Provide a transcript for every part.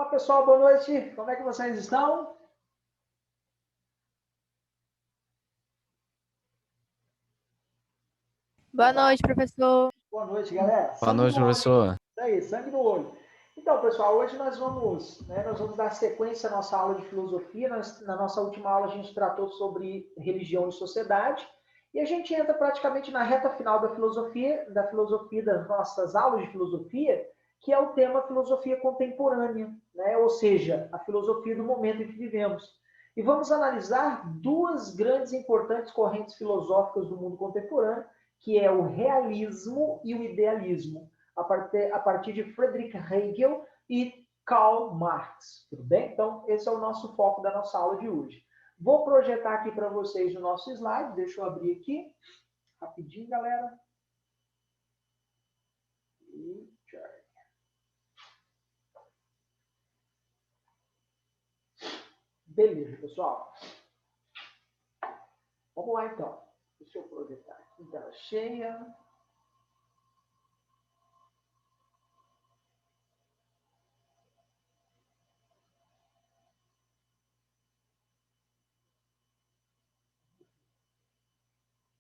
Olá, pessoal, boa noite. Como é que vocês estão? Boa noite, professor. Boa noite, galera. Boa noite, professor. Isso aí, sangue no olho. Então, pessoal, hoje nós vamos dar sequência à nossa aula de filosofia. Na nossa última aula, a gente tratou sobre religião e sociedade. E a gente entra praticamente na reta final da filosofia das nossas aulas de filosofia, que é o tema filosofia contemporânea, né? Ou seja, a filosofia do momento em que vivemos. E vamos analisar duas grandes e importantes correntes filosóficas do mundo contemporâneo, que é o realismo e o idealismo, a partir de Friedrich Hegel e Karl Marx. Tudo bem? Então, esse é o nosso foco da nossa aula de hoje. Vou projetar aqui para vocês o nosso slide. Deixa eu abrir aqui. Rapidinho, galera. Beleza, pessoal. Vamos lá, então. Deixa eu projetar aqui em tela cheia.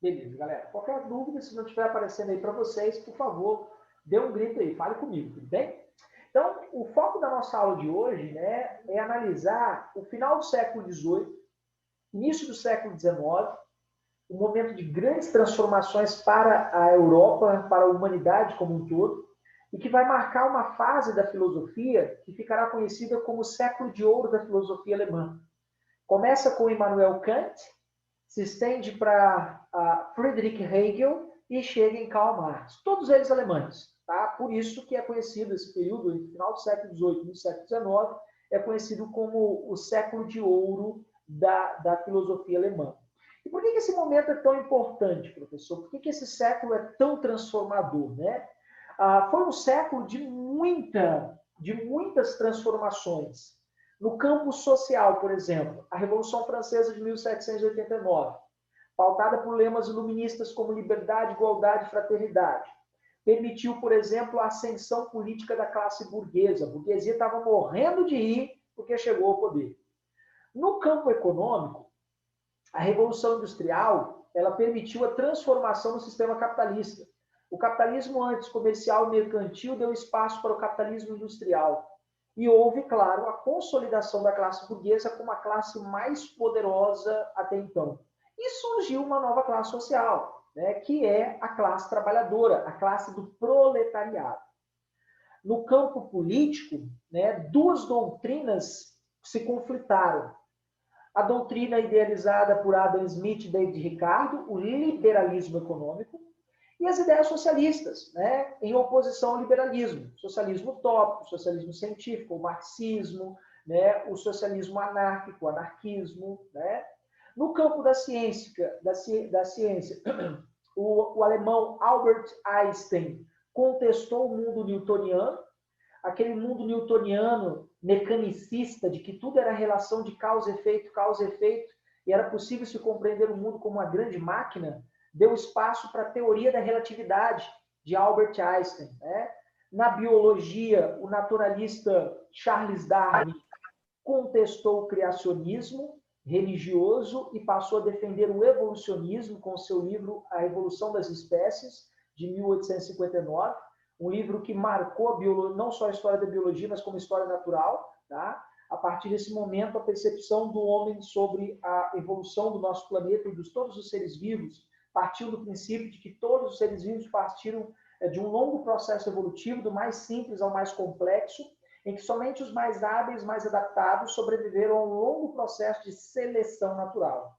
Beleza, galera. Qualquer dúvida, se não estiver aparecendo aí para vocês, por favor, dê um grito aí, fale comigo, tudo bem? Então, o foco da nossa aula de hoje, né, é analisar o final do século XVIII, início do século XIX, um momento de grandes transformações para a Europa, para a humanidade como um todo, e que vai marcar uma fase da filosofia que ficará conhecida como o século de ouro da filosofia alemã. Começa com Immanuel Kant, se estende para Friedrich Hegel e chega em Karl Marx. Todos eles alemães. Tá? Por isso que é conhecido esse período, no final do século XVIII e no século XIX, é conhecido como o século de ouro da filosofia alemã. E por que esse momento é tão importante, professor? Por que esse século é tão transformador? Né? Foi um século de muitas transformações. No campo social, por exemplo, a Revolução Francesa de 1789, pautada por lemas iluministas como liberdade, igualdade e fraternidade, permitiu, por exemplo, a ascensão política da classe burguesa. A burguesia estava morrendo de rir porque chegou ao poder. No campo econômico, a Revolução Industrial, ela permitiu a transformação no sistema capitalista. O capitalismo antes comercial e mercantil deu espaço para o capitalismo industrial. E houve, claro, a consolidação da classe burguesa como a classe mais poderosa até então. E surgiu uma nova classe social, né, que é a classe trabalhadora, a classe do proletariado. No campo político, né, duas doutrinas se conflitaram. A doutrina idealizada por Adam Smith e David Ricardo, o liberalismo econômico, e as ideias socialistas, né, em oposição ao liberalismo. Socialismo utópico, socialismo científico, o marxismo, né, o socialismo anárquico, o anarquismo. Né. No campo da ciência, o alemão Albert Einstein contestou o mundo newtoniano, aquele mundo newtoniano mecanicista, de que tudo era relação de causa e efeito, e era possível se compreender o mundo como uma grande máquina, deu espaço para a teoria da relatividade de Albert Einstein. Né? Na biologia, o naturalista Charles Darwin contestou o criacionismo religioso e passou a defender o evolucionismo com seu livro A Evolução das Espécies, de 1859, um livro que marcou não só a história da biologia, mas como a história natural. Tá? A partir desse momento, a percepção do homem sobre a evolução do nosso planeta e de todos os seres vivos partiu do princípio de que todos os seres vivos partiram de um longo processo evolutivo, do mais simples ao mais complexo, em que somente os mais hábeis, mais adaptados, sobreviveram a um longo processo de seleção natural.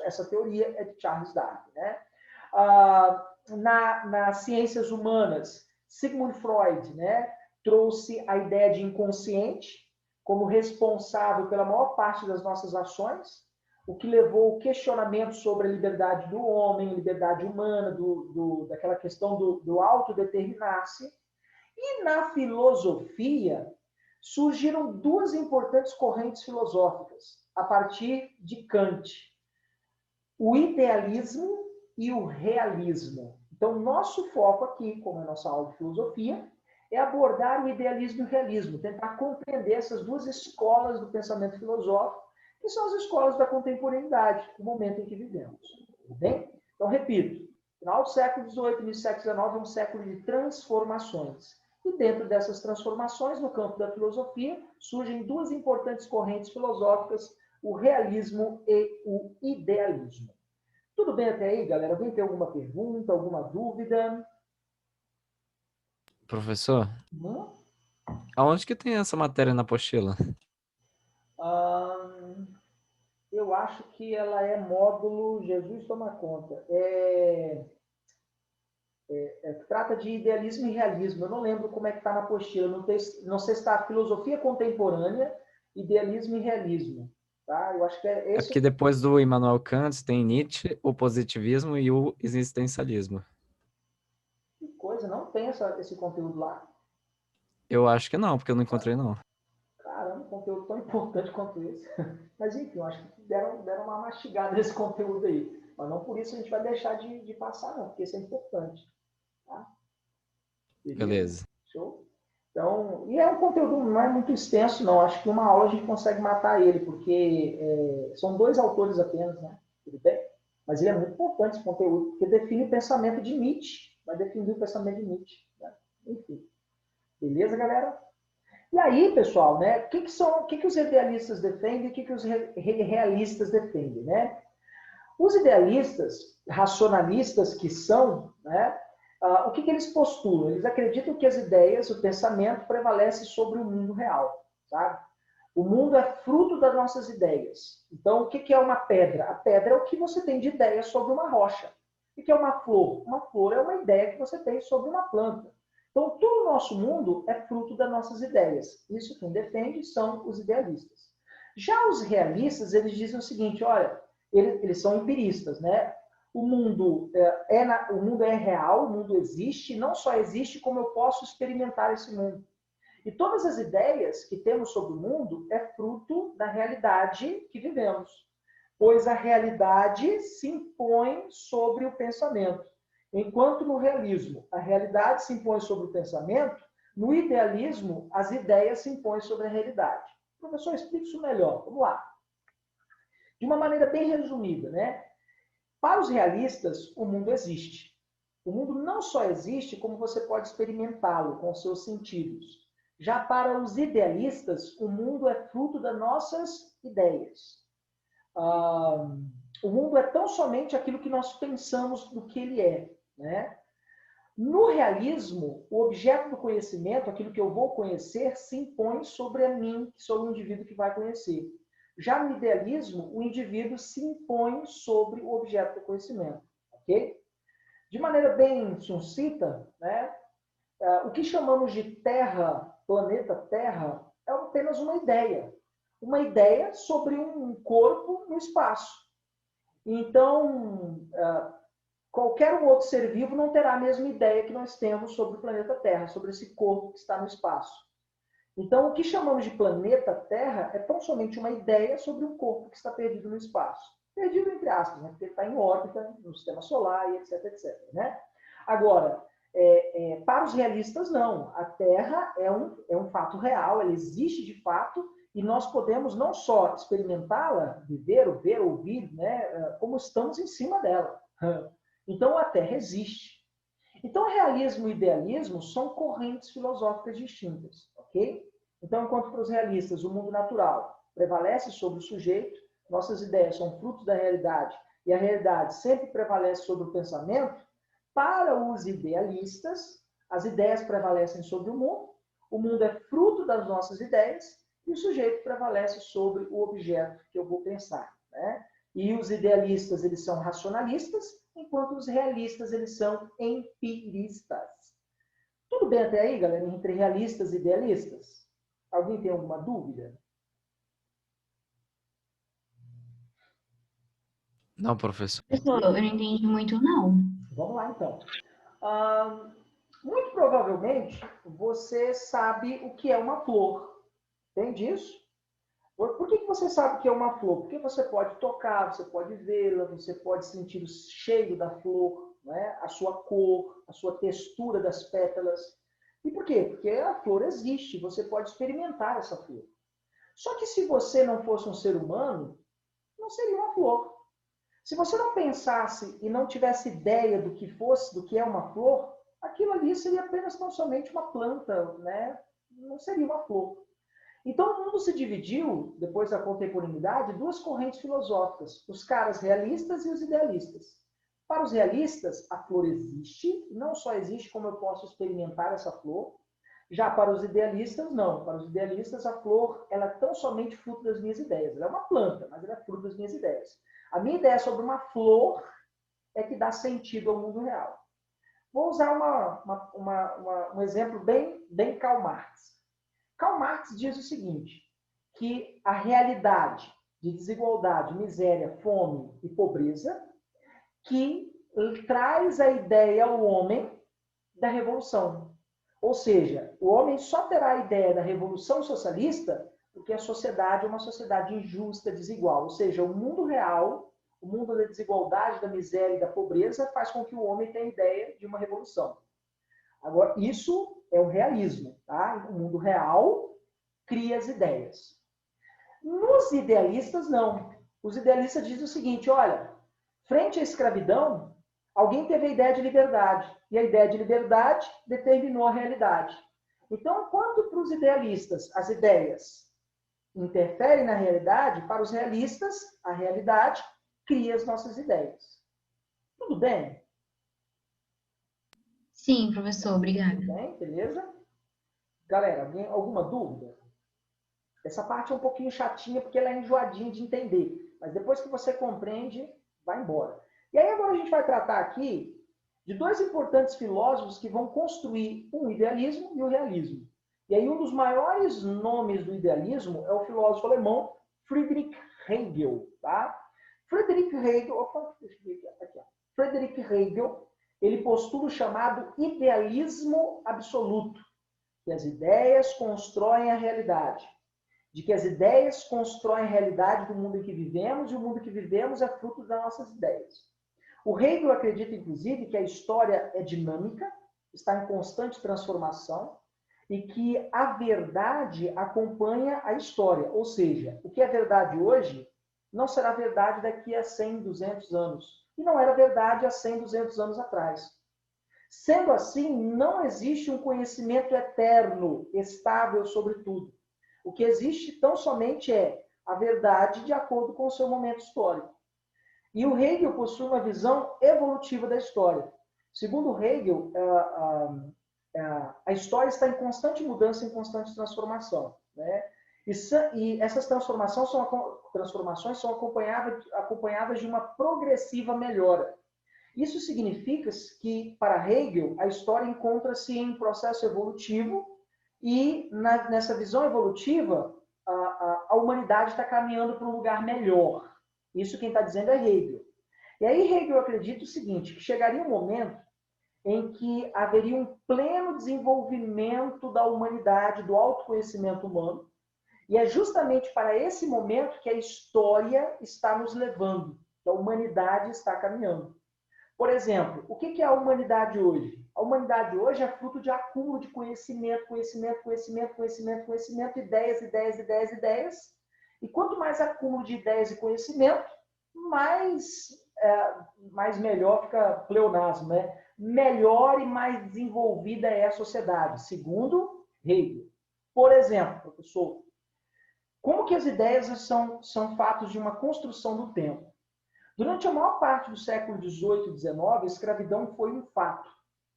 Essa teoria é de Charles Darwin. Né? Nas ciências humanas, Sigmund Freud, né, trouxe a ideia de inconsciente como responsável pela maior parte das nossas ações, o que levou ao questionamento sobre a liberdade do homem, a liberdade humana, daquela questão do autodeterminar-se. E na filosofia, surgiram duas importantes correntes filosóficas, a partir de Kant: o idealismo e o realismo. Então, nosso foco aqui, como é a nossa aula de filosofia, é abordar o idealismo e o realismo, tentar compreender essas duas escolas do pensamento filosófico, que são as escolas da contemporaneidade, o momento em que vivemos. Tudo bem? Então, repito, final do século XVIII, início do século XIX é um século de transformações. E dentro dessas transformações, no campo da filosofia, surgem duas importantes correntes filosóficas, o realismo e o idealismo. Tudo bem até aí, galera? Alguém tem alguma pergunta, alguma dúvida? Professor, Não? aonde que tem essa matéria na apostila? Eu acho que ela é módulo Jesus toma conta. Trata de idealismo e realismo. Eu não lembro como é que está na apostila. Não sei se está filosofia contemporânea, idealismo e realismo. Tá? Eu acho que é É esse. porque depois do Immanuel Kant tem Nietzsche, o positivismo e o existencialismo. Que coisa, não tem esse conteúdo lá. Eu acho que não, porque eu não encontrei não. Caramba, um conteúdo tão importante quanto esse. Mas enfim, eu acho que deram uma mastigada nesse conteúdo aí. Mas não por isso a gente vai deixar de passar, não, porque isso é importante. Tá? Beleza. Show? Então, e é um conteúdo não é muito extenso, não. Acho que uma aula a gente consegue matar ele, porque são 2 autores apenas, né? Tudo bem? Mas ele é muito importante esse conteúdo, porque define o pensamento de Nietzsche. Vai definir o pensamento de Nietzsche. Né? Enfim. Beleza, galera? E aí, pessoal, né? O que os idealistas defendem e o que os realistas defendem, né? Os idealistas, racionalistas que são, né? O que eles postulam? Eles acreditam que as ideias, o pensamento prevalece sobre o mundo real, sabe? O mundo é fruto das nossas ideias. Então, o que é uma pedra? A pedra é o que você tem de ideia sobre uma rocha. O que é uma flor? Uma flor é uma ideia que você tem sobre uma planta. Então, todo o nosso mundo é fruto das nossas ideias. Isso quem defende são os idealistas. Já os realistas, eles dizem o seguinte, olha, eles são empiristas, né? O mundo é real, o mundo existe, não só existe, como eu posso experimentar esse mundo. E todas as ideias que temos sobre o mundo é fruto da realidade que vivemos, pois a realidade se impõe sobre o pensamento. Enquanto no realismo a realidade se impõe sobre o pensamento, no idealismo as ideias se impõem sobre a realidade. Professor, explique isso melhor. Vamos lá. De uma maneira bem resumida, né? Para os realistas, o mundo existe. O mundo não só existe, como você pode experimentá-lo com os seus sentidos. Já para os idealistas, o mundo é fruto das nossas ideias. O mundo é tão somente aquilo que nós pensamos do que ele é, né? No realismo, o objeto do conhecimento, aquilo que eu vou conhecer, se impõe sobre a mim, que sou o indivíduo que vai conhecer. Já no idealismo, o indivíduo se impõe sobre o objeto do conhecimento, ok? De maneira bem sucinta, né? O que chamamos de Terra, planeta Terra, é apenas uma ideia sobre um corpo no espaço. Então, qualquer um outro ser vivo não terá a mesma ideia que nós temos sobre o planeta Terra, sobre esse corpo que está no espaço. Então, o que chamamos de planeta Terra é tão somente uma ideia sobre um corpo que está perdido no espaço. Perdido entre aspas, né? Porque ele está em órbita no sistema solar e etc, etc. Né? Agora, para os realistas, não. A Terra é um fato real, ela existe de fato, e nós podemos não só experimentá-la, viver, ver, ouvir, né? Como estamos em cima dela. Então, a Terra existe. Então, realismo e idealismo são correntes filosóficas distintas, ok? Então, enquanto para os realistas o mundo natural prevalece sobre o sujeito, nossas ideias são frutos da realidade e a realidade sempre prevalece sobre o pensamento, para os idealistas, as ideias prevalecem sobre o mundo é fruto das nossas ideias e o sujeito prevalece sobre o objeto que eu vou pensar, né? E os idealistas, eles são racionalistas, enquanto os realistas, eles são empiristas. Tudo bem até aí, galera, entre realistas e idealistas? Alguém tem alguma dúvida? Não, professor. Professor, eu não entendi muito, não. Vamos lá, então. Muito provavelmente, você sabe o que é uma flor. Entende isso? Por que você sabe o que é uma flor? Porque você pode tocar, você pode vê-la, você pode sentir o cheiro da flor, né? A sua cor, a sua textura das pétalas. E por quê? Porque a flor existe, você pode experimentar essa flor. Só que se você não fosse um ser humano, não seria uma flor. Se você não pensasse e não tivesse ideia do que fosse, do que é uma flor, aquilo ali seria apenas tão somente uma planta, né? Não seria uma flor. Então o mundo se dividiu, depois da contemporaneidade, em duas correntes filosóficas, os caras realistas e os idealistas. Para os realistas, a flor existe, não só existe como eu posso experimentar essa flor. Já para os idealistas, não. Para os idealistas, a flor ela é tão somente fruto das minhas ideias. Ela é uma planta, mas ela é fruto das minhas ideias. A minha ideia sobre uma flor é que dá sentido ao mundo real. Vou usar um exemplo bem Karl Marx. Karl Marx diz o seguinte, que a realidade de desigualdade, miséria, fome e pobreza, que traz a ideia ao homem da revolução. Ou seja, o homem só terá a ideia da revolução socialista porque a sociedade é uma sociedade injusta, desigual. Ou seja, o mundo real, o mundo da desigualdade, da miséria e da pobreza faz com que o homem tenha a ideia de uma revolução. Agora, isso é o realismo. Tá? O mundo real cria as ideias. Nos idealistas, não. Os idealistas dizem o seguinte, olha, frente à escravidão, alguém teve a ideia de liberdade. E a ideia de liberdade determinou a realidade. Então, quando para os idealistas as ideias interferem na realidade, para os realistas, a realidade cria as nossas ideias. Tudo bem? Sim, professor, obrigada. Tudo bem, beleza? Galera, alguma dúvida? Essa parte é um pouquinho chatinha porque ela é enjoadinha de entender. Mas depois que você compreende, vai embora. E aí agora a gente vai tratar aqui de dois importantes filósofos que vão construir o idealismo e o realismo. E aí um dos maiores nomes do idealismo é o filósofo alemão Friedrich Hegel. Tá? Friedrich Hegel, ele postula o chamado idealismo absoluto, que as ideias constroem a realidade. De que as ideias constroem a realidade do mundo em que vivemos, e o mundo que vivemos é fruto das nossas ideias. O Hegel acredita, inclusive, que a história é dinâmica, está em constante transformação, e que a verdade acompanha a história. Ou seja, o que é verdade hoje não será verdade daqui a 100, 200 anos. E não era verdade há 100, 200 anos atrás. Sendo assim, não existe um conhecimento eterno, estável sobre tudo. O que existe tão somente é a verdade de acordo com o seu momento histórico. E o Hegel possui uma visão evolutiva da história. Segundo Hegel, a história está em constante mudança, em constante transformação. Né? E essas transformações são acompanhadas de uma progressiva melhora. Isso significa que, para Hegel, a história encontra-se em um processo evolutivo e, nessa visão evolutiva, a humanidade está caminhando para um lugar melhor. Isso quem está dizendo é Hegel. E aí Hegel acredita o seguinte, que chegaria um momento em que haveria um pleno desenvolvimento da humanidade, do autoconhecimento humano, e é justamente para esse momento que a história está nos levando, que a humanidade está caminhando. Por exemplo, o que é a humanidade hoje? A humanidade hoje é fruto de acúmulo de conhecimento, ideias. E quanto mais acúmulo de ideias e conhecimento, mais melhor fica pleonasmo, né? Melhor e mais desenvolvida é a sociedade, segundo Hegel. Por exemplo, professor, como que as ideias são fatos de uma construção do tempo? Durante a maior parte do século XVIII e XIX, a escravidão foi um fato.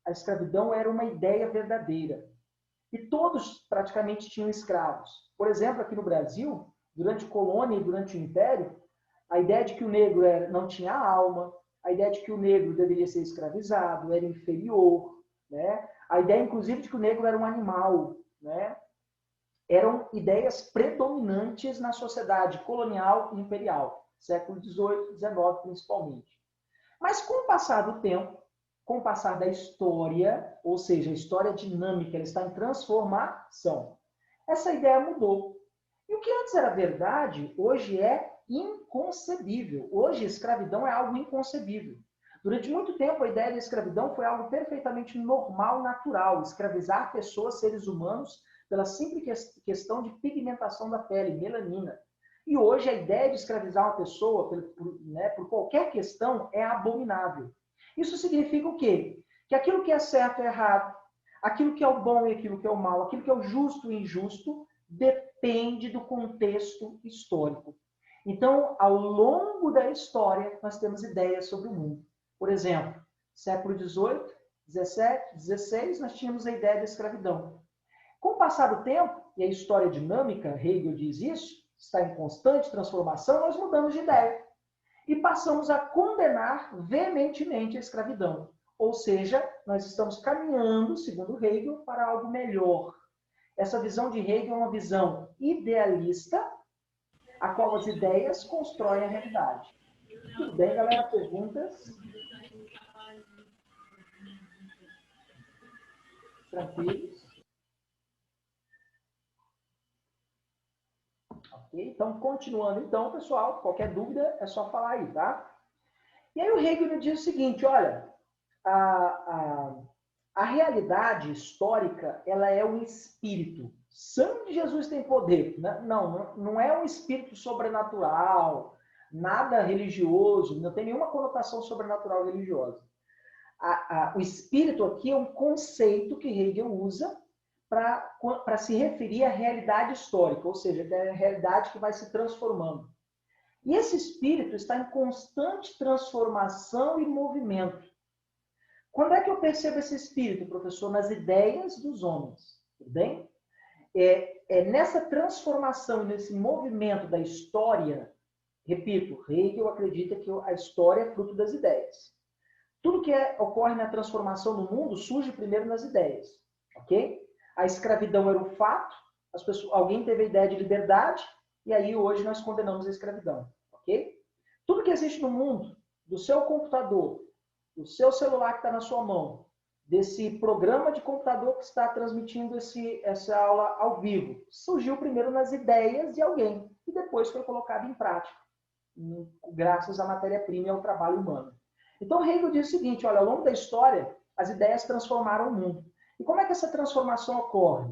A escravidão era uma ideia verdadeira. E todos praticamente tinham escravos. Por exemplo, aqui no Brasil, durante a colônia e durante o Império, a ideia de que o negro não tinha alma, a ideia de que o negro deveria ser escravizado, era inferior, né? A ideia, inclusive, de que o negro era um animal, né? Eram ideias predominantes na sociedade colonial e imperial, século XVIII, XIX principalmente. Mas com o passar do tempo, com o passar da história, ou seja, a história dinâmica, ela está em transformação. Essa ideia mudou. E o que antes era verdade, hoje é inconcebível. Hoje, a escravidão é algo inconcebível. Durante muito tempo, a ideia da escravidão foi algo perfeitamente normal, natural, escravizar pessoas, seres humanos, pela simples questão de pigmentação da pele, melanina. E hoje a ideia de escravizar uma pessoa por qualquer questão é abominável. Isso significa o quê? Que aquilo que é certo é errado, aquilo que é o bom e aquilo que é o mal, aquilo que é o justo e injusto, depende do contexto histórico. Então, ao longo da história, nós temos ideias sobre o mundo. Por exemplo, século XVIII, XVII, XVI, nós tínhamos a ideia da escravidão. Com o passar do tempo, e a história é dinâmica, Hegel diz isso, está em constante transformação, nós mudamos de ideia. E passamos a condenar veementemente a escravidão. Ou seja, nós estamos caminhando, segundo Hegel, para algo melhor. Essa visão de Hegel é uma visão idealista, a qual as ideias constroem a realidade. Tudo bem, galera? Perguntas? Tranquilos? Ok? Então, continuando então, pessoal, qualquer dúvida é só falar aí, tá? E aí o Hegel diz o seguinte, olha, a realidade histórica, ela é um espírito. Sangue de Jesus tem poder. Não é um espírito sobrenatural, nada religioso, não tem nenhuma conotação sobrenatural religiosa. O espírito aqui é um conceito que Hegel usa para se referir à realidade histórica, ou seja, é a realidade que vai se transformando. E esse espírito está em constante transformação e movimento. Quando é que eu percebo esse espírito, professor? Nas ideias dos homens. Tudo bem? É nessa transformação, nesse movimento da história, repito, Hegel acredita que a história é fruto das ideias. Tudo que ocorre na transformação do mundo surge primeiro nas ideias. Ok? A escravidão era um fato, alguém teve a ideia de liberdade, e aí hoje nós condenamos a escravidão. Ok? Tudo que existe no mundo, do seu computador, do seu celular que está na sua mão, desse programa de computador que está transmitindo essa aula ao vivo, surgiu primeiro nas ideias de alguém e depois foi colocado em prática, graças à matéria-prima e ao trabalho humano. Então Hegel diz o seguinte, olha, ao longo da história, as ideias transformaram o mundo. E como é que essa transformação ocorre?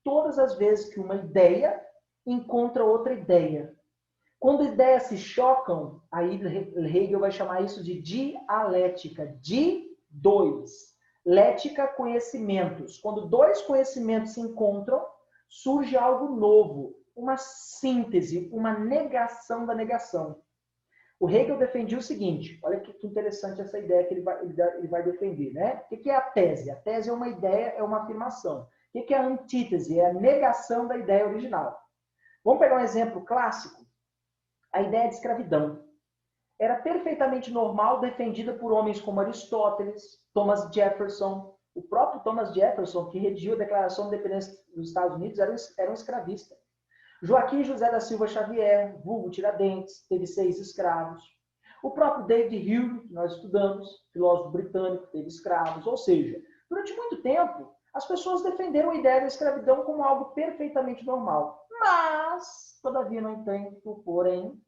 Todas as vezes que uma ideia encontra outra ideia. Quando ideias se chocam, aí Hegel vai chamar isso de dialética. Dois. Lética, conhecimentos. Quando dois conhecimentos se encontram, surge algo novo, uma síntese, uma negação da negação. O Hegel defendia o seguinte, olha que interessante essa ideia que ele vai defender, né? O que é a tese? A tese é uma ideia, é uma afirmação. O que é a antítese? É a negação da ideia original. Vamos pegar um exemplo clássico? A ideia de escravidão. Era perfeitamente normal, defendida por homens como Aristóteles, Thomas Jefferson. O próprio Thomas Jefferson, que redigiu a Declaração de Independência dos Estados Unidos, era um escravista. Joaquim José da Silva Xavier, vulgo Tiradentes, teve 6 escravos. O próprio David Hume, que nós estudamos, filósofo britânico, teve escravos. Ou seja, durante muito tempo, as pessoas defenderam a ideia da escravidão como algo perfeitamente normal. Mas, todavia, não tem porém.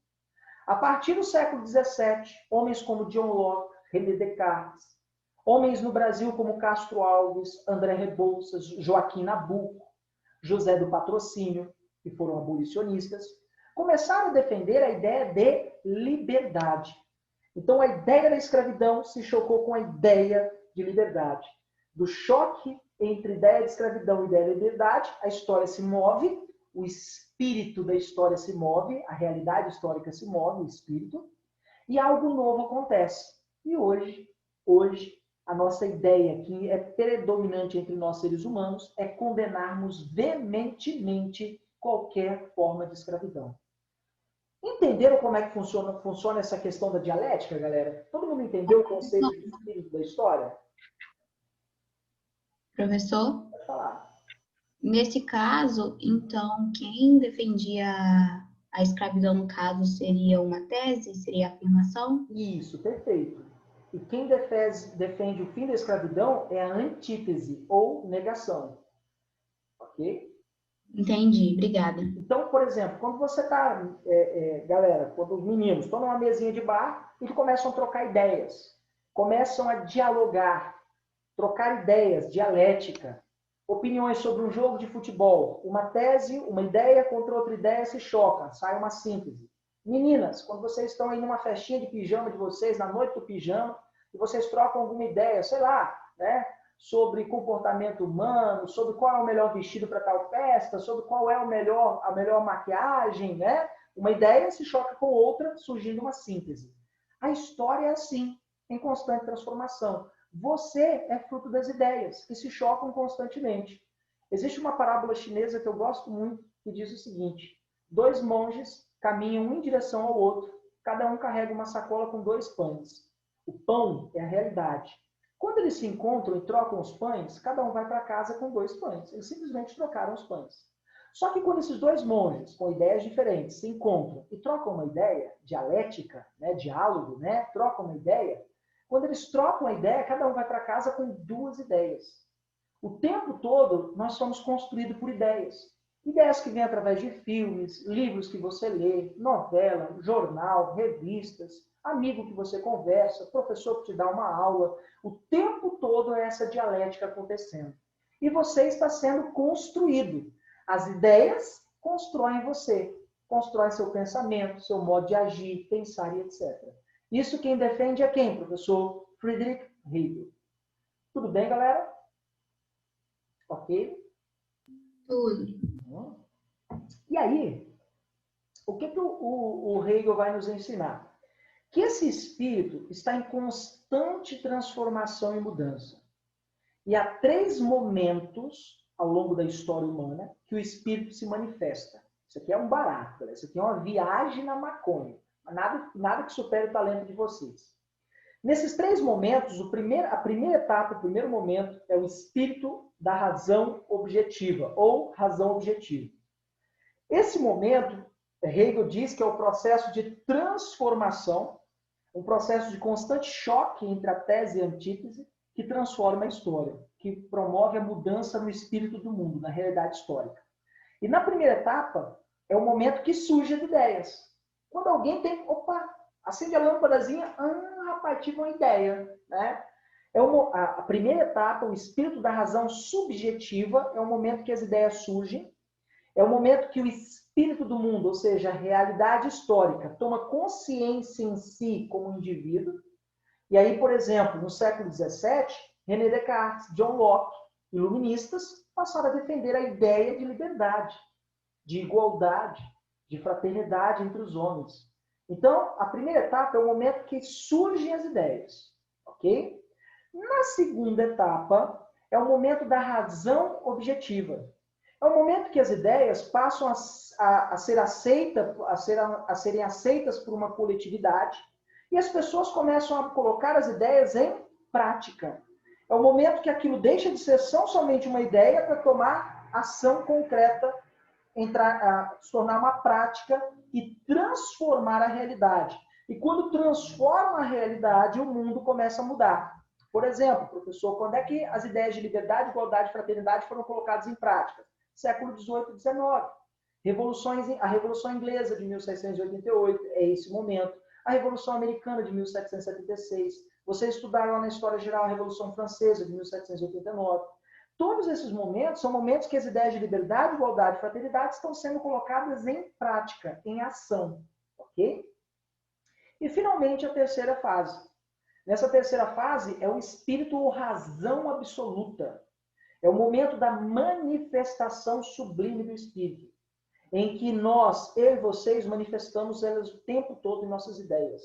A partir do século XVII, homens como John Locke, René Descartes, homens no Brasil como Castro Alves, André Rebouças, Joaquim Nabuco, José do Patrocínio, que foram abolicionistas, começaram a defender a ideia de liberdade. Então, a ideia da escravidão se chocou com a ideia de liberdade. Do choque entre a ideia de escravidão e a ideia de liberdade, a história se move, o espírito da história se move, a realidade histórica se move, o espírito, e algo novo acontece. E hoje, a nossa ideia, que é predominante entre nós seres humanos, é condenarmos veementemente qualquer forma de escravidão. Entenderam como é que funciona essa questão da dialética, galera? Todo mundo entendeu o conceito de espírito da história? Professor, Pode falar. nesse caso, então, quem defendia a escravidão, no caso, seria uma tese? Seria a afirmação? Isso, perfeito. E quem defende o fim da escravidão é a antítese ou negação. Ok? Entendi, obrigada. Então, por exemplo, quando você está, galera, quando os meninos estão numa mesinha de bar e começam a trocar ideias. começam a dialogar, trocar ideias, dialética, opiniões sobre um jogo de futebol, uma tese, uma ideia contra outra ideia se chocam, sai uma síntese. Meninas, quando vocês estão aí numa festinha de pijama de vocês, na noite do pijama, e vocês trocam alguma ideia, sei lá, né, sobre comportamento humano, sobre qual é o melhor vestido para tal festa, sobre qual é a melhor maquiagem, né? Uma ideia se choca com outra, surgindo uma síntese. A história é assim, em constante transformação. Você é fruto das ideias, que se chocam constantemente. Existe uma parábola chinesa que eu gosto muito, que diz o seguinte: 2 monges caminham um em direção ao outro, cada um carrega uma sacola com 2 pães. O pão é a realidade. Quando eles se encontram e trocam os pães, cada um vai para casa com 2 pães. Eles simplesmente trocaram os pães. Só que quando esses 2 monges, com ideias diferentes, se encontram e trocam uma ideia, dialética, né, diálogo, né, trocam uma ideia, quando eles trocam a ideia, cada um vai para casa com 2 ideias. O tempo todo, nós somos construídos por ideias. Ideias que vêm através de filmes, livros que você lê, novela, jornal, revistas, amigo que você conversa, professor que te dá uma aula. O tempo todo é essa dialética acontecendo. E você está sendo construído. As ideias constroem você, constroem seu pensamento, seu modo de agir, pensar e etc. Isso quem defende é quem, professor? Friedrich Hegel. Tudo bem, galera? Ok? Tudo. E aí, o que o Hegel vai nos ensinar? Que esse espírito está em constante transformação e mudança. E há 3 momentos ao longo da história humana que o espírito se manifesta. Isso aqui é um barato, galera. Isso aqui é uma viagem na maconha. Nada que supere o talento de vocês. Nesses 3 momentos, a primeira etapa, o primeiro momento, é o espírito da razão objetiva, ou razão objetiva. Esse momento, Hegel diz que é o processo de transformação, um processo de constante choque entre a tese e a antítese, que transforma a história, que promove a mudança no espírito do mundo, na realidade histórica. E na primeira etapa, é o momento que surgem as ideias. Quando alguém tem, acende a lâmpadazinha, rapaz, tive uma ideia, né? A primeira etapa, o espírito da razão subjetiva, é o momento que as ideias surgem, é o momento que o espírito do mundo, ou seja, a realidade histórica, toma consciência em si como indivíduo. E aí, por exemplo, no século XVII, René Descartes, John Locke, iluministas, passaram a defender a ideia de liberdade, de igualdade, de fraternidade entre os homens. Então, a primeira etapa é o momento que surgem as ideias, ok? Na segunda etapa, é o momento da razão objetiva. É o momento que as ideias passam a serem aceitas por uma coletividade e as pessoas começam a colocar as ideias em prática. É o momento que aquilo deixa de ser somente uma ideia para tomar ação concreta, se tornar uma prática e transformar a realidade. E quando transforma a realidade, o mundo começa a mudar. Por exemplo, professor, quando é que as ideias de liberdade, igualdade e fraternidade foram colocadas em prática? Século XVIII e XIX. A Revolução Inglesa de 1688 é esse momento. A Revolução Americana de 1776. Vocês estudaram lá na História Geral a Revolução Francesa de 1789. Todos esses momentos são momentos que as ideias de liberdade, igualdade e fraternidade estão sendo colocadas em prática, em ação. Ok? E, finalmente, a terceira fase. Nessa terceira fase é o espírito ou razão absoluta. É o momento da manifestação sublime do espírito, em que nós, eu e vocês, manifestamos elas o tempo todo em nossas ideias.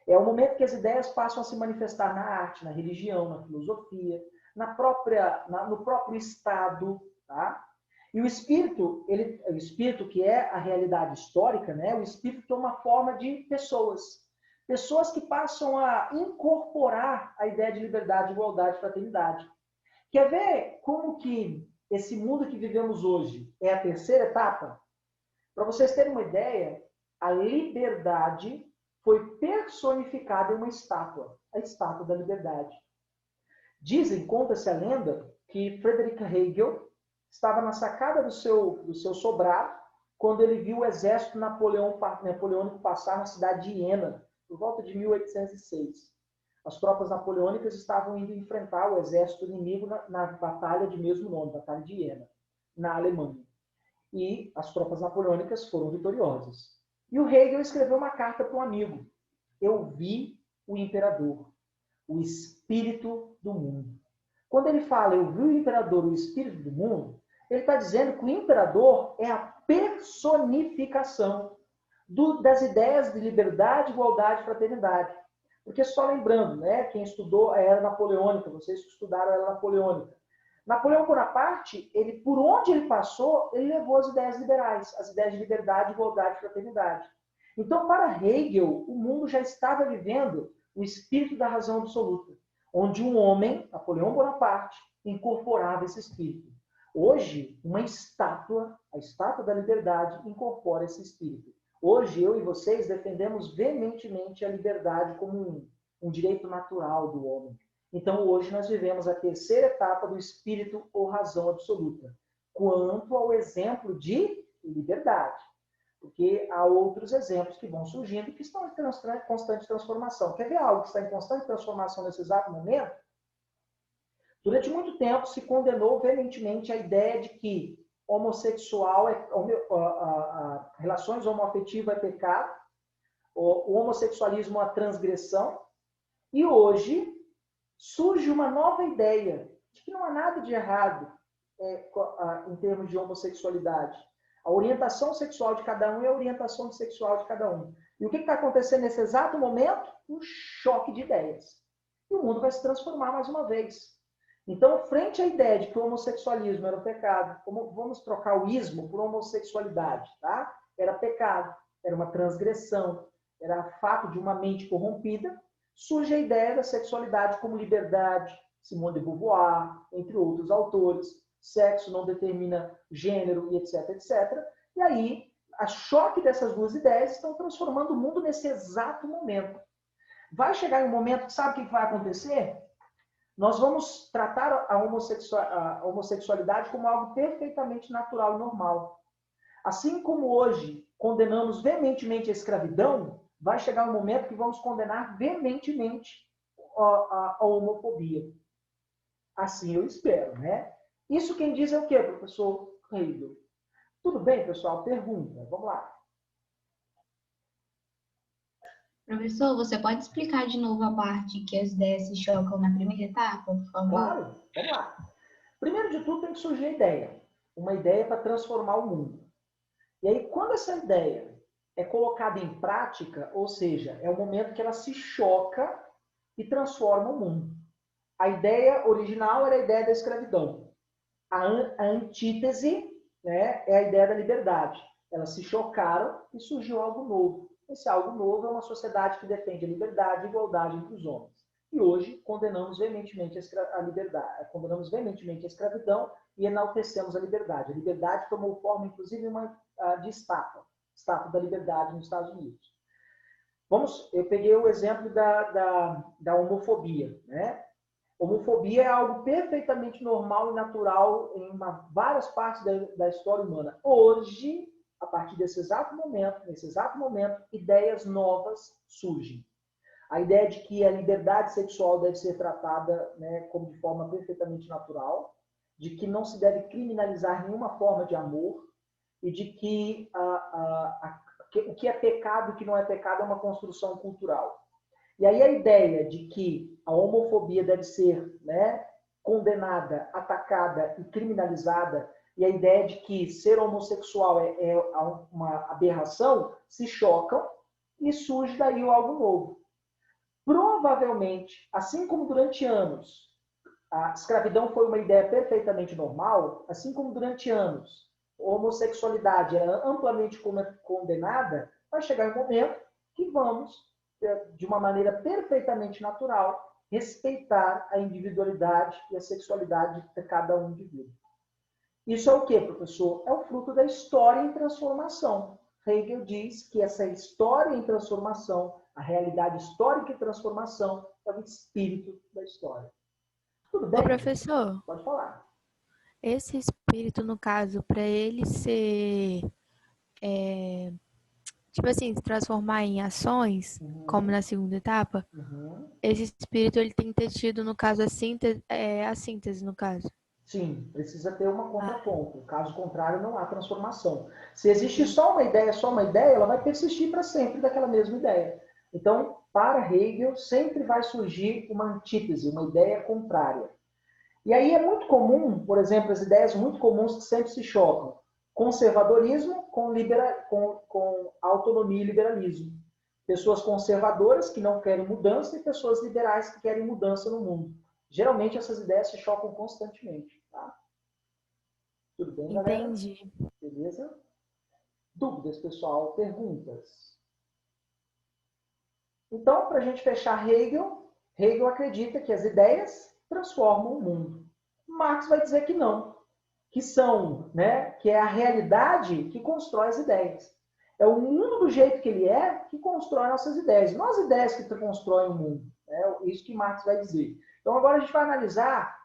É o momento que as ideias passam a se manifestar na arte, na religião, na filosofia, no próprio Estado. Tá? E o espírito que é a realidade histórica, né? O espírito toma forma de pessoas. Pessoas que passam a incorporar a ideia de liberdade, igualdade e fraternidade. Quer ver como que esse mundo que vivemos hoje é a terceira etapa? Para vocês terem uma ideia, a liberdade foi personificada em uma estátua, a estátua da liberdade. Conta-se a lenda, que Friedrich Hegel estava na sacada do seu sobrado quando ele viu o exército napoleônico passar na cidade de Iena, por volta de 1806. As tropas napoleônicas estavam indo enfrentar o exército inimigo na batalha de mesmo nome, Batalha de Iena, na Alemanha. E as tropas napoleônicas foram vitoriosas. E o Hegel escreveu uma carta para um amigo. Eu vi o imperador, o espírito do mundo. Quando ele fala, eu vi o imperador, o espírito do mundo, ele está dizendo que o imperador é a personificação das ideias de liberdade, igualdade e fraternidade. Porque só lembrando, né, quem estudou a Era Napoleônica, vocês que estudaram a Era Napoleônica, Napoleão Bonaparte, por onde ele passou, ele levou as ideias liberais, as ideias de liberdade, igualdade e fraternidade. Então, para Hegel, o mundo já estava vivendo o espírito da razão absoluta, onde um homem, Napoleão Bonaparte, incorporava esse espírito. Hoje, uma estátua, a estátua da liberdade, incorpora esse espírito. Hoje, eu e vocês defendemos veementemente a liberdade como um direito natural do homem. Então, hoje, nós vivemos a terceira etapa do espírito ou razão absoluta, quanto ao exemplo de liberdade. Porque há outros exemplos que vão surgindo que estão em constante transformação. Quer ver algo que está em constante transformação nesse exato momento? Durante muito tempo se condenou veementemente a ideia de que relações homoafetivas é pecado, o homossexualismo é uma transgressão, e hoje surge uma nova ideia de que não há nada de errado em termos de homossexualidade. A orientação sexual de cada um é a orientação sexual de cada um. E o que está acontecendo nesse exato momento? Um choque de ideias. E o mundo vai se transformar mais uma vez. Então, frente à ideia de que o homossexualismo era um pecado, vamos trocar o ismo por homossexualidade, tá? Era pecado, era uma transgressão, era fato de uma mente corrompida, surge a ideia da sexualidade como liberdade, Simone de Beauvoir, entre outros autores, sexo não determina gênero e etc, etc. E aí, a choque dessas duas ideias estão transformando o mundo nesse exato momento. Vai chegar um momento que sabe o que vai acontecer? Nós vamos tratar a homossexualidade como algo perfeitamente natural e normal. Assim como hoje condenamos veementemente a escravidão, vai chegar um momento que vamos condenar veementemente a homofobia. Assim eu espero, né? Isso quem diz é o quê, professor Hegel? Tudo bem, pessoal? Pergunta. Vamos lá. Professor, você pode explicar de novo a parte que as ideias se chocam na primeira etapa, por favor? Claro, vamos lá. Primeiro de tudo tem que surgir a ideia. Uma ideia para transformar o mundo. E aí, quando essa ideia é colocada em prática, ou seja, é o momento que ela se choca e transforma o mundo. A ideia original era a ideia da escravidão. A antítese, né, é a ideia da liberdade. Elas se chocaram e surgiu algo novo. Esse algo novo é uma sociedade que defende a liberdade e a igualdade entre os homens. E hoje condenamos veementemente a liberdade, condenamos veementemente a escravidão e enaltecemos a liberdade. A liberdade tomou forma, inclusive, de estátua da liberdade nos Estados Unidos. Eu peguei o exemplo da homofobia, né? Homofobia é algo perfeitamente normal e natural em várias partes da história humana. Hoje, a partir nesse exato momento, ideias novas surgem. A ideia de que a liberdade sexual deve ser tratada, né, como de forma perfeitamente natural, de que não se deve criminalizar nenhuma forma de amor e de que o que é pecado e o que não é pecado é uma construção cultural. E aí a ideia de que a homofobia deve ser, né, condenada, atacada e criminalizada, e a ideia de que ser homossexual é uma aberração, se chocam e surge daí algo novo. Provavelmente, assim como durante anos a escravidão foi uma ideia perfeitamente normal, assim como durante anos a homossexualidade era amplamente condenada, vai chegar um momento que vamos, de uma maneira perfeitamente natural, respeitar a individualidade e a sexualidade de cada um indivíduo. Isso é o quê, professor? É o fruto da história em transformação. Hegel diz que essa história em transformação, a realidade histórica em transformação, é o espírito da história. Tudo bem? Ô, professor, Pode falar. esse espírito, no caso, para ele ser tipo assim, se transformar em ações, como Uhum, na segunda etapa, uhum. esse espírito ele tem que ter tido, no caso, a síntese, no caso. Sim, precisa ter uma Ah, contraponto. Caso contrário, não há transformação. Se existe entendi. só uma ideia, ela vai persistir para sempre daquela mesma ideia. Então, para Hegel, sempre vai surgir uma antítese, uma ideia contrária. E aí é muito comum, por exemplo, as ideias muito comuns que sempre se chocam. Conservadorismo com autonomia e liberalismo. Pessoas conservadoras que não querem mudança e pessoas liberais que querem mudança no mundo. Geralmente essas ideias se chocam constantemente. Tá? Tudo bem, galera? Entendi. Beleza? Dúvidas, pessoal? Perguntas? Então, para a gente fechar Hegel acredita que as ideias transformam o mundo. Marx vai dizer que não, que é a realidade que constrói as ideias. É o mundo do jeito que ele é que constrói nossas ideias, não as ideias que constroem o mundo. É isso que Marx vai dizer. Então agora a gente vai analisar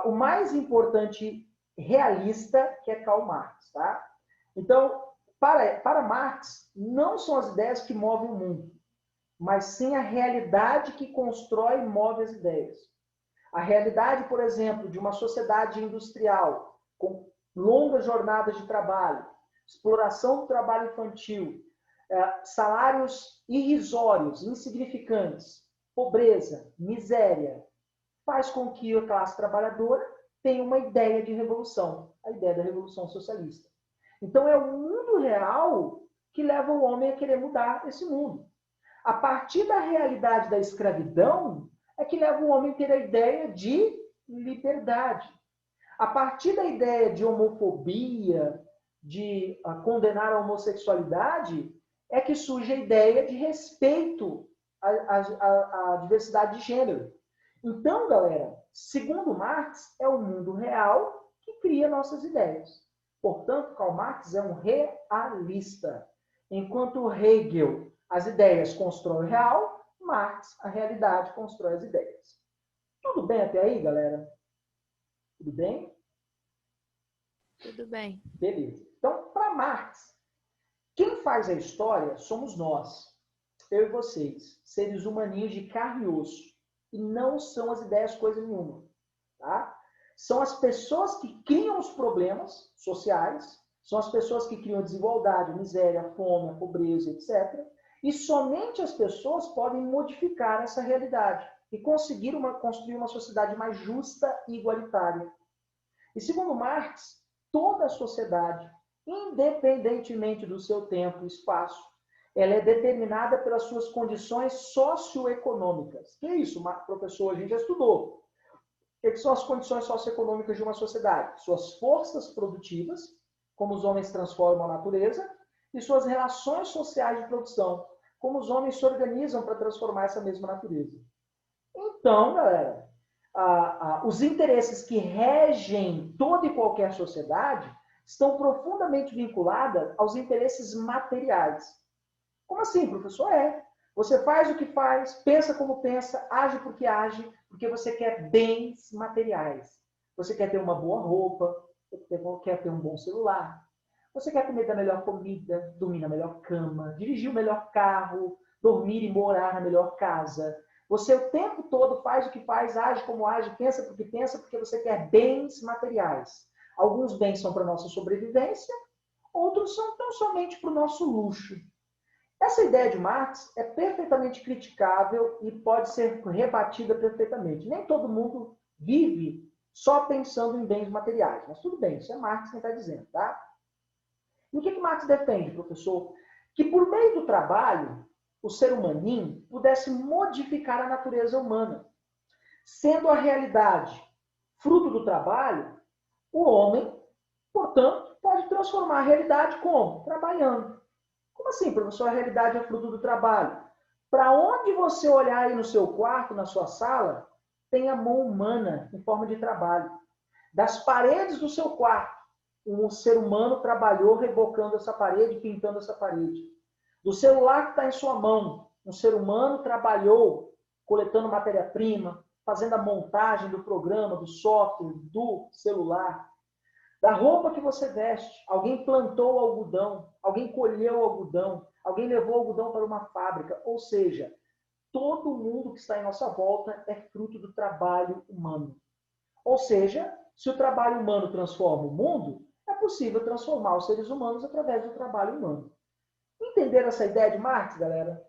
o mais importante realista, que é Karl Marx. Tá? Então, para Marx, não são as ideias que movem o mundo, mas sim a realidade que constrói e move as ideias. A realidade, por exemplo, de uma sociedade industrial com longas jornadas de trabalho, exploração do trabalho infantil, salários irrisórios, insignificantes, pobreza, miséria, faz com que a classe trabalhadora tenha uma ideia de revolução, a ideia da revolução socialista. Então é o mundo real que leva o homem a querer mudar esse mundo. A partir da realidade da escravidão é que leva o homem a ter a ideia de liberdade. A partir da ideia de homofobia, de condenar a homossexualidade, é que surge a ideia de respeito à diversidade de gênero. Então, galera, segundo Marx, é o mundo real que cria nossas ideias. Portanto, Karl Marx é um realista. Enquanto Hegel, as ideias constroem o real, Marx, a realidade, constrói as ideias. Tudo bem até aí, galera? Tudo bem? Tudo bem. Beleza. Então, para Marx, quem faz a história somos nós, eu e vocês, seres humaninhos de carne e osso. E não são as ideias coisa nenhuma. Tá? São as pessoas que criam os problemas sociais, são as pessoas que criam a desigualdade, a miséria, a fome, a pobreza, etc. E somente as pessoas podem modificar essa realidade e conseguir construir uma sociedade mais justa e igualitária. E segundo Marx, toda a sociedade, independentemente do seu tempo e espaço, ela é determinada pelas suas condições socioeconômicas. Que é isso, professor? A gente já estudou. O que são as condições socioeconômicas de uma sociedade? Suas forças produtivas, como os homens transformam a natureza, e suas relações sociais de produção, como os homens se organizam para transformar essa mesma natureza. Então, galera, os interesses que regem toda e qualquer sociedade estão profundamente vinculados aos interesses materiais. Como assim, professor? Você faz o que faz, pensa como pensa, age porque age, porque você quer bens materiais. Você quer ter uma boa roupa, você quer ter um bom celular, você quer comer da melhor comida, dormir na melhor cama, dirigir o melhor carro, dormir e morar na melhor casa. Você o tempo todo faz o que faz, age como age, pensa porque você quer bens materiais. Alguns bens são para a nossa sobrevivência, outros são tão somente para o nosso luxo. Essa ideia de Marx é perfeitamente criticável e pode ser rebatida perfeitamente. Nem todo mundo vive só pensando em bens materiais, mas tudo bem, isso é Marx quem está dizendo, tá? E o que Marx defende, professor? Que por meio do trabalho, o ser humaninho pudesse modificar a natureza humana. Sendo a realidade fruto do trabalho, o homem, portanto, pode transformar a realidade como? Trabalhando. Como assim, professor? A realidade é fruto do trabalho. Para onde você olhar aí no seu quarto, na sua sala, tem a mão humana em forma de trabalho. Das paredes do seu quarto, um ser humano trabalhou rebocando essa parede, pintando essa parede. Do celular que está em sua mão, um ser humano trabalhou coletando matéria-prima, fazendo a montagem do programa, do software, do celular. Da roupa que você veste, alguém plantou o algodão, alguém colheu o algodão, Alguém levou algodão para uma fábrica. Ou seja, todo mundo que está em nossa volta é fruto do trabalho humano. Ou seja, se o trabalho humano transforma o mundo, é possível transformar os seres humanos através do trabalho humano. Entenderam essa ideia de Marx, galera?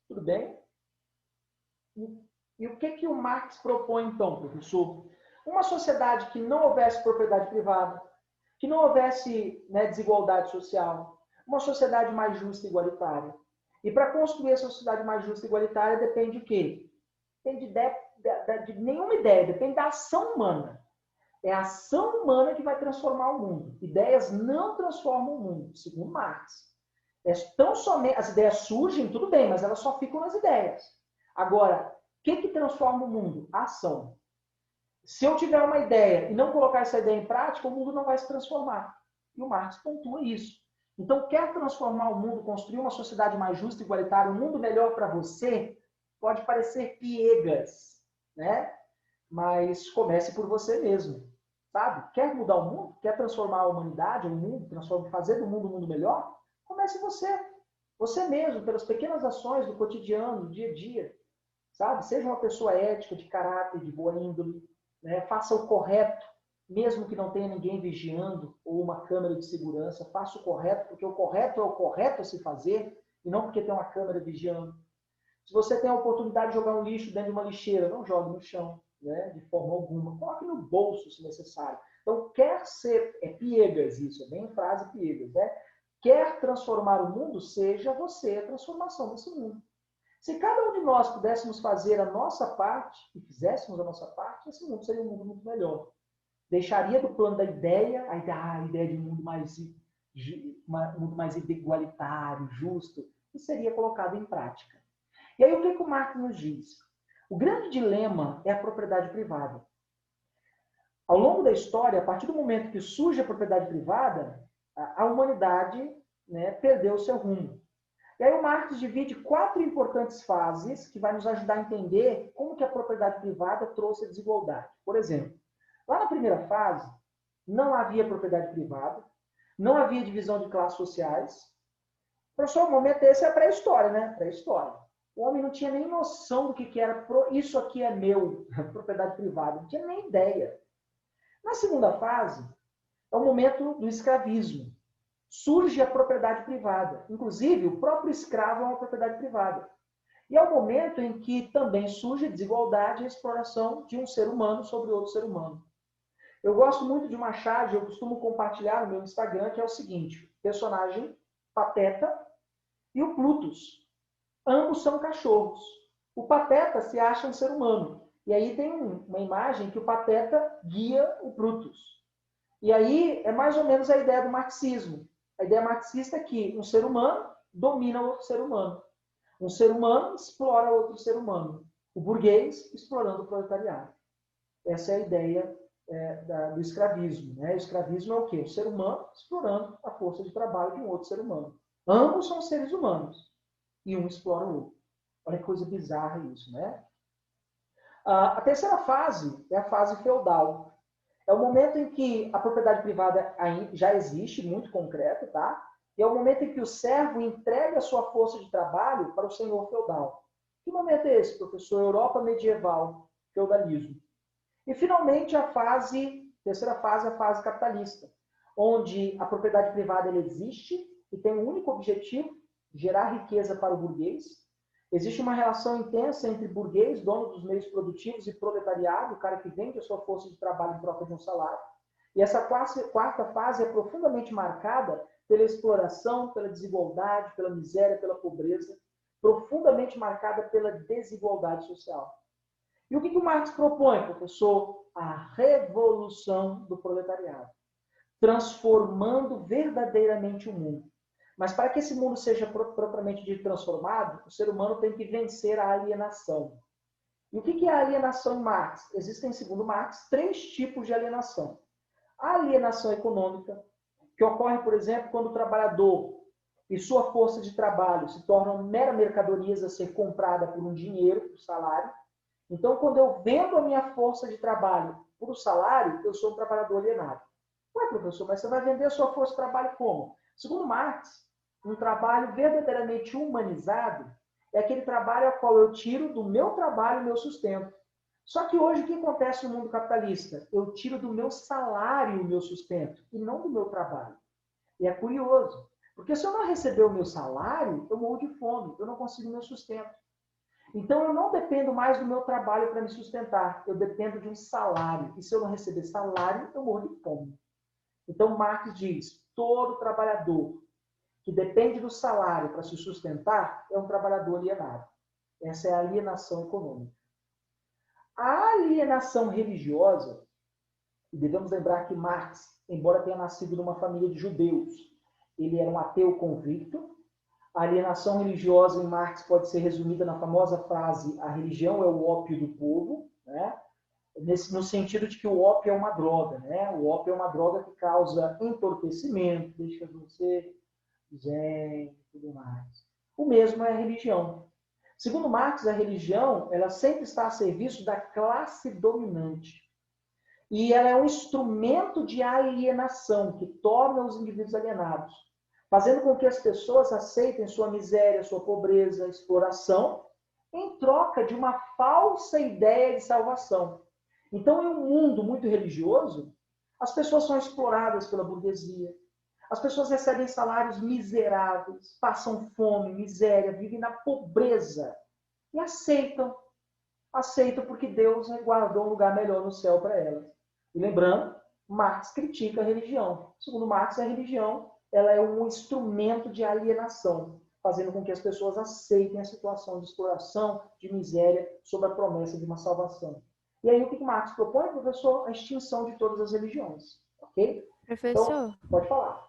Tudo bem? E o que o Marx propõe, então, professor? Uma sociedade que não houvesse propriedade privada, que não houvesse, né, desigualdade social, uma sociedade mais justa e igualitária. E para construir essa sociedade mais justa e igualitária depende de quê? Depende de nenhuma ideia, depende da ação humana. É a ação humana que vai transformar o mundo. Ideias não transformam o mundo, segundo Marx. As ideias surgem, tudo bem, mas elas só ficam nas ideias. Agora, o que transforma o mundo? A ação. Se eu tiver uma ideia e não colocar essa ideia em prática, o mundo não vai se transformar. E o Marx pontua isso. Então, quer transformar o mundo, construir uma sociedade mais justa e igualitária, um mundo melhor para você, pode parecer piegas, né? Mas comece por você mesmo, sabe? Quer mudar o mundo? Quer transformar a humanidade, o mundo, fazer do mundo um mundo melhor? Comece você. Você mesmo, pelas pequenas ações do cotidiano, do dia a dia, sabe? Seja uma pessoa ética, de caráter, de boa índole, né? Faça o correto, mesmo que não tenha ninguém vigiando ou uma câmera de segurança. Faça o correto, porque o correto é o correto a se fazer e não porque tem uma câmera vigiando. Se você tem a oportunidade de jogar um lixo dentro de uma lixeira, não jogue no chão, né? De forma alguma. Coloque no bolso, se necessário. Então, quer ser... É piegas isso, é bem frase piegas, né? Quer transformar o mundo, seja você a transformação desse mundo. Se cada um de nós pudéssemos fazer a nossa parte, e fizéssemos a nossa parte, esse mundo seria um mundo muito melhor. Deixaria do plano da ideia, a ideia de um mundo mais igualitário, justo, e seria colocado em prática. E aí o que o Marx nos diz? O grande dilema é a propriedade privada. Ao longo da história, a partir do momento que surge a propriedade privada, a humanidade, né, perdeu o seu rumo. E aí o Marx divide 4 importantes fases que vai nos ajudar a entender como que a propriedade privada trouxe a desigualdade. Por exemplo, lá na primeira fase, não havia propriedade privada, não havia divisão de classes sociais. Professor, o momento esse é a pré-história, né? Pré-história. O homem não tinha nem noção do que era isso aqui é meu, propriedade privada. Não tinha nem ideia. Na segunda fase, é o momento do escravismo. Surge a propriedade privada. Inclusive, o próprio escravo é uma propriedade privada. E é o momento em que também surge a desigualdade e a exploração de um ser humano sobre outro ser humano. Eu gosto muito de uma charge, eu costumo compartilhar no meu Instagram, que é o seguinte: personagem Pateta e o Plutus. Ambos são cachorros. O Pateta se acha um ser humano. E aí tem uma imagem que o Pateta guia o Plutus. E aí é mais ou menos a ideia do marxismo. A ideia marxista é que um ser humano domina outro ser humano. Um ser humano explora outro ser humano. O burguês explorando o proletariado. Essa é a ideia do escravismo. Né? O escravismo é o quê? O ser humano explorando a força de trabalho de um outro ser humano. Ambos são seres humanos. E um explora o outro. Olha que coisa bizarra isso, né? A terceira fase é a fase feudal. É o momento em que a propriedade privada já existe, muito concreta, tá? E é o momento em que o servo entrega a sua força de trabalho para o senhor feudal. Que momento é esse, professor? Europa medieval, feudalismo. E, finalmente, terceira fase, a fase capitalista, onde a propriedade privada ela existe e tem um único objetivo, gerar riqueza para o burguês. Existe uma relação intensa entre burguês, dono dos meios produtivos, e proletariado, o cara que vende a sua força de trabalho em troca de um salário. E essa quarta fase é profundamente marcada pela exploração, pela desigualdade, pela miséria, pela pobreza, profundamente marcada pela desigualdade social. E o que o Marx propõe, professor? A revolução do proletariado, transformando verdadeiramente o mundo. Mas para que esse mundo seja propriamente dito transformado, o ser humano tem que vencer a alienação. E o que é a alienação em Marx? Existem, segundo Marx, 3 tipos de alienação. A alienação econômica, que ocorre, por exemplo, quando o trabalhador e sua força de trabalho se tornam mera mercadorias a ser comprada por um dinheiro, por salário. Então, quando eu vendo a minha força de trabalho por um salário, eu sou um trabalhador alienado. Ué, professor, mas você vai vender a sua força de trabalho como? Segundo Marx, Um trabalho verdadeiramente humanizado é aquele trabalho ao qual eu tiro do meu trabalho o meu sustento. Só que hoje o que acontece no mundo capitalista? Eu tiro do meu salário o meu sustento e não do meu trabalho. E é curioso, porque se eu não receber o meu salário, eu morro de fome, eu não consigo o meu sustento. Então eu não dependo mais do meu trabalho para me sustentar, eu dependo de um salário. E se eu não receber salário, eu morro de fome. Então Marx diz, todo trabalhador que depende do salário para se sustentar é um trabalhador alienado. Essa é a alienação econômica. A alienação religiosa, e devemos lembrar que Marx, embora tenha nascido numa família de judeus, ele era um ateu convicto. A alienação religiosa em Marx pode ser resumida na famosa frase: a religião é o ópio do povo, né? No sentido de que o ópio é uma droga, né? O ópio é uma droga que causa entorpecimento, deixa você zen e tudo mais. O mesmo é a religião. Segundo Marx, a religião ela sempre está a serviço da classe dominante. E ela é um instrumento de alienação que torna os indivíduos alienados, fazendo com que as pessoas aceitem sua miséria, sua pobreza, exploração, em troca de uma falsa ideia de salvação. Então, em um mundo muito religioso, as pessoas são exploradas pela burguesia, as pessoas recebem salários miseráveis, passam fome, miséria, vivem na pobreza e aceitam porque Deus guardou um lugar melhor no céu para elas. E lembrando, Marx critica a religião. Segundo Marx, a religião ela é um instrumento de alienação, fazendo com que as pessoas aceitem a situação de exploração, de miséria, sob a promessa de uma salvação. E aí o que Marx propõe, professor? A extinção de todas as religiões. Ok? Professor, Então, pode falar.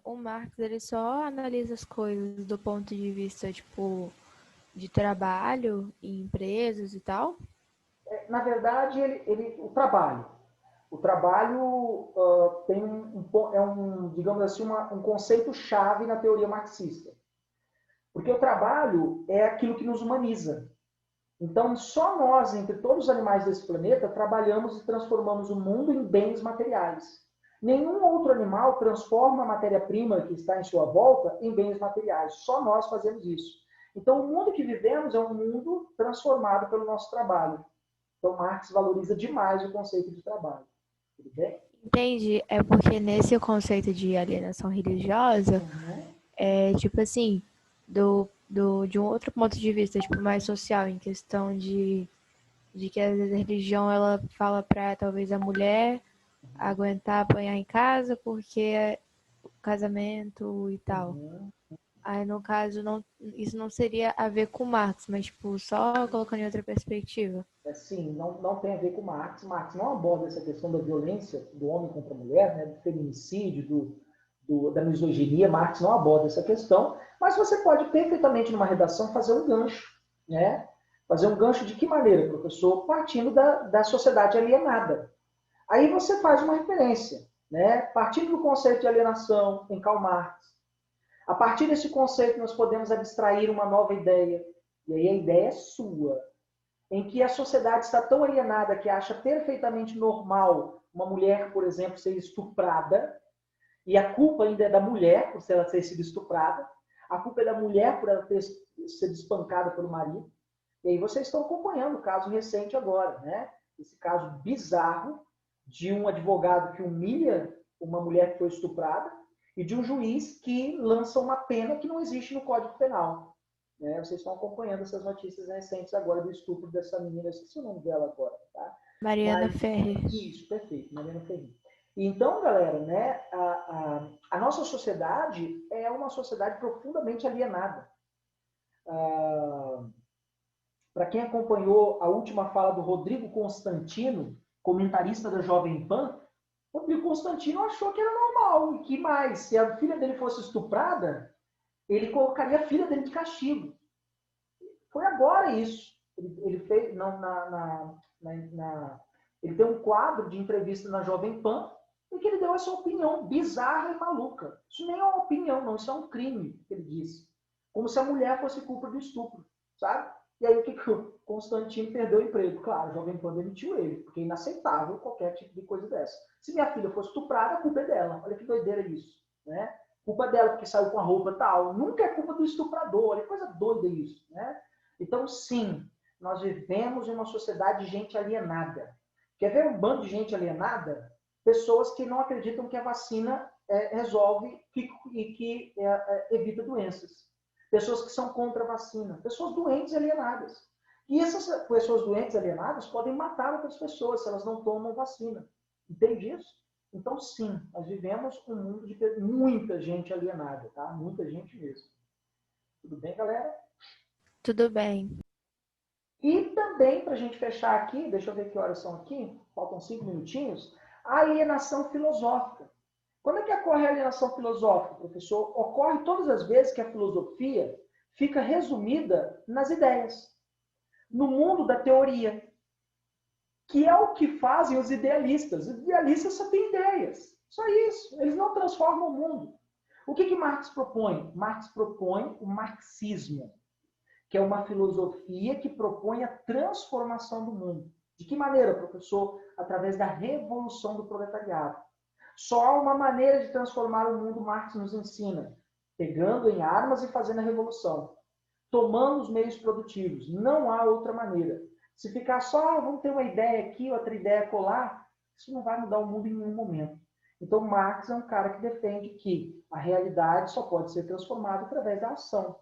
o Marx ele só analisa as coisas do ponto de vista, tipo, de trabalho em empresas e tal? Na verdade, o trabalho tem digamos assim, um conceito-chave na teoria marxista. Porque o trabalho é aquilo que nos humaniza. Então, só nós, entre todos os animais desse planeta, trabalhamos e transformamos o mundo em bens materiais. Nenhum outro animal transforma a matéria-prima que está em sua volta em bens materiais. Só nós fazemos isso. Então, o mundo que vivemos é um mundo transformado pelo nosso trabalho. Então, Marx valoriza demais o conceito de trabalho. Tudo bem? Entendi. É porque nesse conceito de alienação religiosa, é tipo assim, de um outro ponto de vista, tipo, mais social, em questão de que às vezes a religião ela fala para talvez a mulher aguentar apanhar em casa porque é casamento e tal. Aí no caso não, isso não seria a ver com Marx, mas tipo só colocando em outra perspectiva. Sim, não tem a ver com Marx. Marx não aborda essa questão da violência do homem contra a mulher, né, do feminicídio, da misoginia. Marx não aborda essa questão, mas você pode perfeitamente numa redação fazer um gancho, né? Fazer um gancho de que maneira, professor? Partindo da sociedade alienada. Aí você faz uma referência, né? Partindo do conceito de alienação em Karl Marx. A partir desse conceito nós podemos abstrair uma nova ideia, e aí a ideia é sua, em que a sociedade está tão alienada que acha perfeitamente normal uma mulher, por exemplo, ser estuprada, e a culpa ainda é da mulher por ela ter sido estuprada, a culpa é da mulher por ela ter sido espancada pelo marido. E aí vocês estão acompanhando o caso recente agora, né? Esse caso bizarro de um advogado que humilha uma mulher que foi estuprada e de um juiz que lança uma pena que não existe no Código Penal. Né? Vocês estão acompanhando essas notícias recentes agora do estupro dessa menina, eu esqueci o nome dela agora, tá? Mariana Ferrer. Isso, perfeito, Mariana Ferrer. Então, galera, né, a nossa sociedade é uma sociedade profundamente alienada. Para quem acompanhou a última fala do Rodrigo Constantino, comentarista da Jovem Pan, Rodrigo Constantino achou que era normal, e que mais, se a filha dele fosse estuprada, ele colocaria a filha dele de castigo. Foi agora isso. Ele fez, ele tem um quadro de entrevista na Jovem Pan em que ele deu essa opinião bizarra e maluca. Isso nem é uma opinião, não. Isso é um crime, que ele disse. Como se a mulher fosse culpa do estupro, sabe? E aí o que o Constantino perdeu o emprego? Claro, a Jovem Pan demitiu ele, porque é inaceitável qualquer tipo de coisa dessa. Se minha filha fosse estuprada, a culpa é dela. Olha que doideira isso, né? Culpa dela porque saiu com a roupa tal. Nunca é culpa do estuprador. É coisa doida isso, né? Então, sim, nós vivemos em uma sociedade de gente alienada. Quer ver um bando de gente alienada? Pessoas que não acreditam que a vacina resolve e que evita doenças. Pessoas que são contra a vacina. Pessoas doentes e alienadas. E essas pessoas doentes e alienadas podem matar outras pessoas se elas não tomam vacina. Entende isso? Então, sim, nós vivemos um mundo de muita gente alienada, tá? Muita gente mesmo. Tudo bem, galera? Tudo bem. E também, para a gente fechar aqui, deixa eu ver que horas são aqui, faltam 5 minutinhos, a alienação filosófica. Quando é que ocorre a alienação filosófica, professor? Ocorre todas as vezes que a filosofia fica resumida nas ideias, no mundo da teoria, que é o que fazem os idealistas. Os idealistas só têm ideias, só isso. Eles não transformam o mundo. O que Marx propõe? Marx propõe o marxismo, que é uma filosofia que propõe a transformação do mundo. De que maneira, professor? Através da revolução do proletariado. Só há uma maneira de transformar o mundo, Marx nos ensina, pegando em armas e fazendo a revolução, tomando os meios produtivos. Não há outra maneira. Se ficar só, vamos ter uma ideia aqui, outra ideia colar, isso não vai mudar o mundo em nenhum momento. Então, Marx é um cara que defende que a realidade só pode ser transformada através da ação.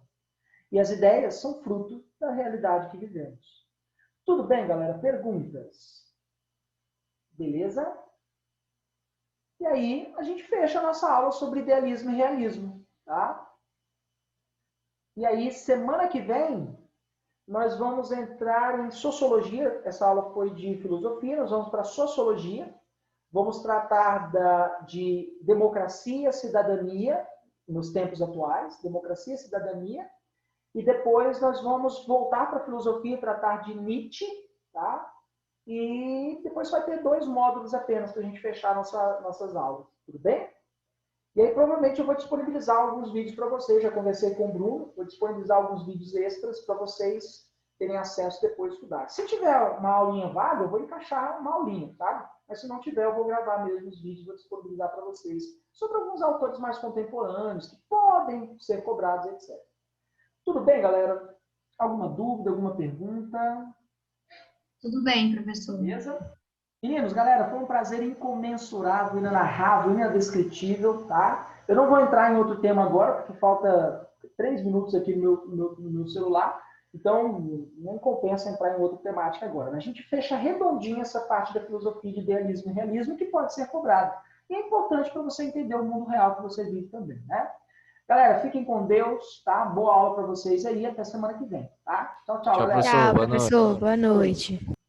E as ideias são fruto da realidade que vivemos. Tudo bem, galera? Perguntas? Beleza? E aí, a gente fecha a nossa aula sobre idealismo e realismo, tá? E aí, semana que vem, nós vamos entrar em sociologia. Essa aula foi de filosofia, nós vamos para sociologia. Vamos tratar de democracia, cidadania, nos tempos atuais, democracia, cidadania. E depois nós vamos voltar para a filosofia e tratar de Nietzsche, tá? E depois vai ter 2 módulos apenas para a gente fechar nossas aulas, tudo bem? E aí provavelmente eu vou disponibilizar alguns vídeos para vocês, já conversei com o Bruno, vou disponibilizar alguns vídeos extras para vocês terem acesso depois de estudar. Se tiver uma aulinha vaga, eu vou encaixar uma aulinha, tá? Mas se não tiver, eu vou gravar mesmo os vídeos, vou disponibilizar para vocês sobre alguns autores mais contemporâneos que podem ser cobrados, etc. Tudo bem, galera? Alguma dúvida, alguma pergunta? Tudo bem, professor. Beleza? Meninos, galera, foi um prazer incomensurável, inenarrável, inadescritível, tá? Eu não vou entrar em outro tema agora, porque falta 3 minutos aqui no meu celular, então não compensa entrar em outra temática agora. A gente fecha redondinho essa parte da filosofia de idealismo e realismo que pode ser cobrada. E é importante para você entender o mundo real que você vive também, né? Galera, fiquem com Deus, tá? Boa aula para vocês aí, até semana que vem, tá? Tchau, tchau, Tchau, galera. professor. Tchau, Boa noite. professor. Boa noite.